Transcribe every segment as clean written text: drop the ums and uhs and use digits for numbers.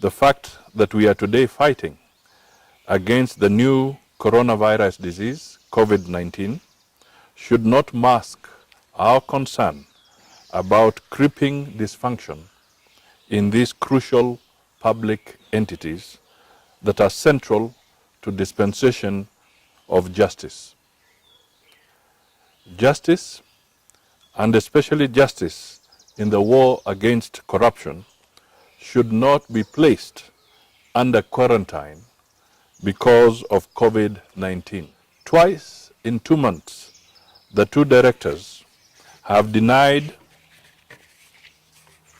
The fact that we are today fighting against the new coronavirus disease, COVID-19, should not mask our concern about creeping dysfunction in these crucial public entities that are central to dispensation of justice. Justice, and especially justice in the war against corruption, should not be placed under quarantine because of COVID-19. Twice in 2 months, the two directors have denied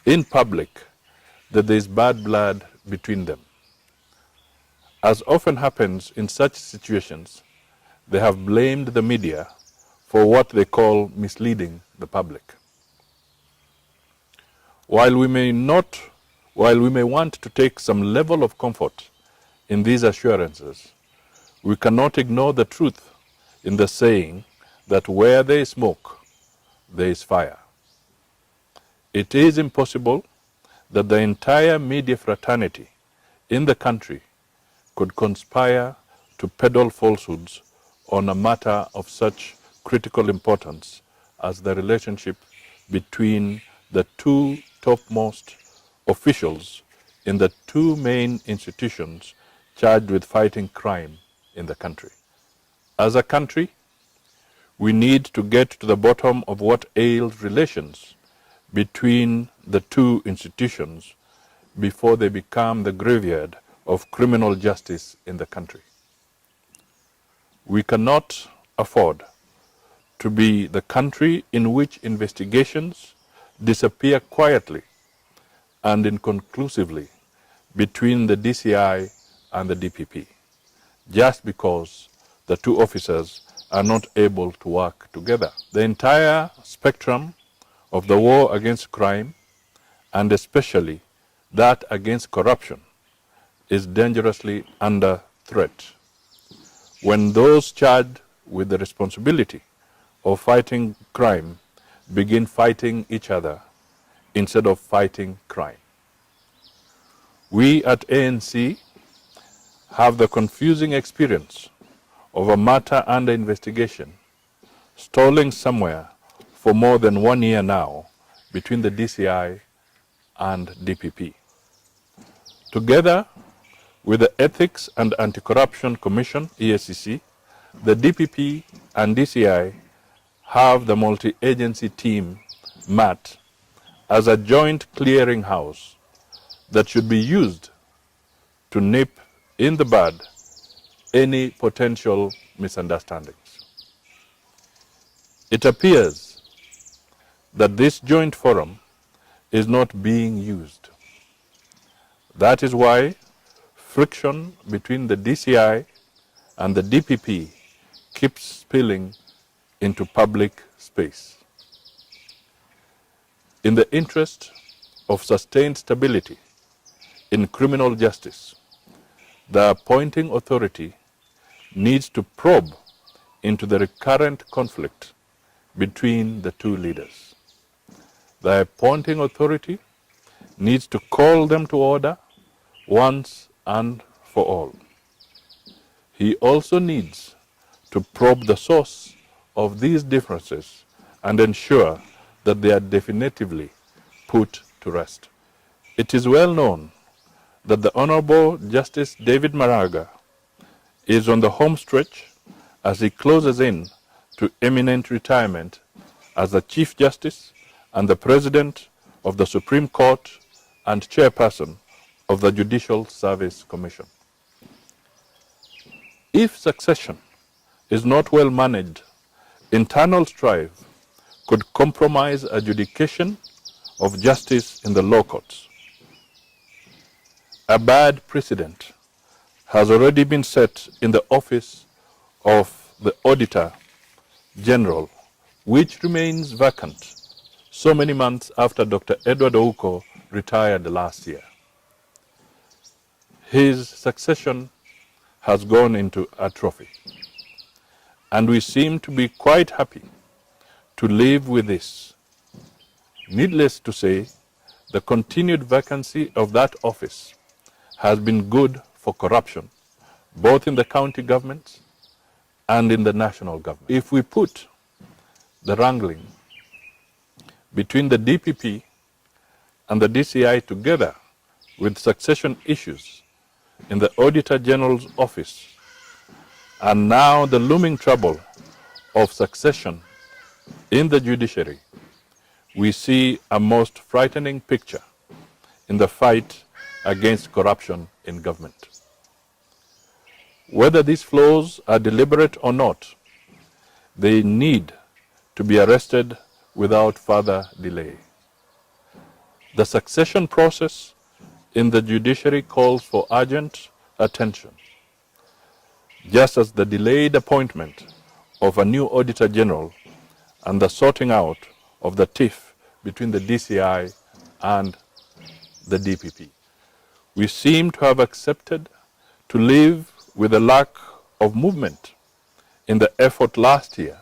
in public that there is bad blood between them. As often happens in such situations, they have blamed the media for what they call misleading the public. While we may want to take some level of comfort in these assurances, we cannot ignore the truth in the saying that where there is smoke, there is fire. It is impossible that the entire media fraternity in the country could conspire to peddle falsehoods on a matter of such critical importance as the relationship between the two topmost officials in the two main institutions charged with fighting crime in the country. As a country, we need to get to the bottom of what ails relations between the two institutions before they become the graveyard of criminal justice in the country. We cannot afford to be the country in which investigations disappear quietly and inconclusively between the DCI and the DPP, just because the two officers are not able to work together. The entire spectrum of the war against crime, and especially that against corruption, is dangerously under threat. When those charged with the responsibility of fighting crime begin fighting each other instead of fighting crime. We at ANC have the confusing experience of a matter under investigation stalling somewhere for more than 1 year now between the DCI and DPP. Together with the Ethics and Anti-Corruption Commission, EACC, the DPP and DCI have the multi-agency team, MAT, as a joint clearinghouse that should be used to nip in the bud any potential misunderstandings. It appears that this joint forum is not being used. That is why friction between the DCI and the DPP keeps spilling into public space. In the interest of sustained stability in criminal justice, the appointing authority needs to probe into the recurrent conflict between the two leaders. The appointing authority needs to call them to order once and for all. He also needs to probe the source of these differences and ensure that they are definitively put to rest. It is well known that the Honorable Justice David Maraga is on the home stretch as he closes in to imminent retirement as the Chief Justice and the President of the Supreme Court and Chairperson of the Judicial Service Commission. If succession is not well managed, internal strife could compromise adjudication of justice in the law courts. A bad precedent has already been set in the office of the Auditor General, which remains vacant so many months after Dr. Edward Ouko retired last year. His succession has gone into atrophy, and we seem to be quite happy to live with this. Needless to say, the continued vacancy of that office has been good for corruption, both in the county governments and in the national government. If we put the wrangling between the DPP and the DCI together with succession issues in the Auditor General's office, and now the looming trouble of succession in the judiciary, we see a most frightening picture in the fight against corruption in government. Whether these flaws are deliberate or not, they need to be arrested without further delay. The succession process in the judiciary calls for urgent attention, just as the delayed appointment of a new Auditor General and the sorting out of the tiff between the DCI and the DPP. We seem to have accepted to live with a lack of movement in the effort last year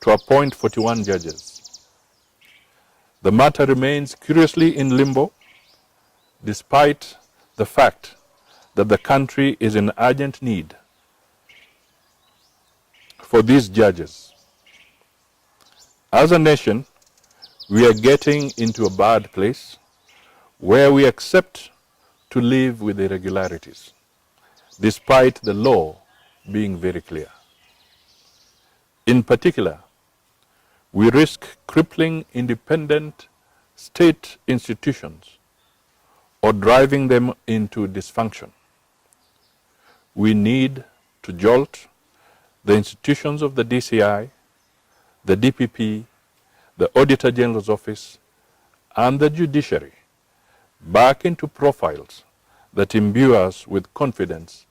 to appoint 41 judges. The matter remains curiously in limbo, despite the fact that the country is in urgent need for these judges. As a nation, we are getting into a bad place where we accept to live with irregularities, despite the law being very clear. In particular, we risk crippling independent state institutions or driving them into dysfunction. We need to jolt the institutions of the DCI, the DPP, the Auditor General's office, and the judiciary back into profiles that imbue us with confidence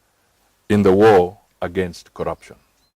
in the war against corruption.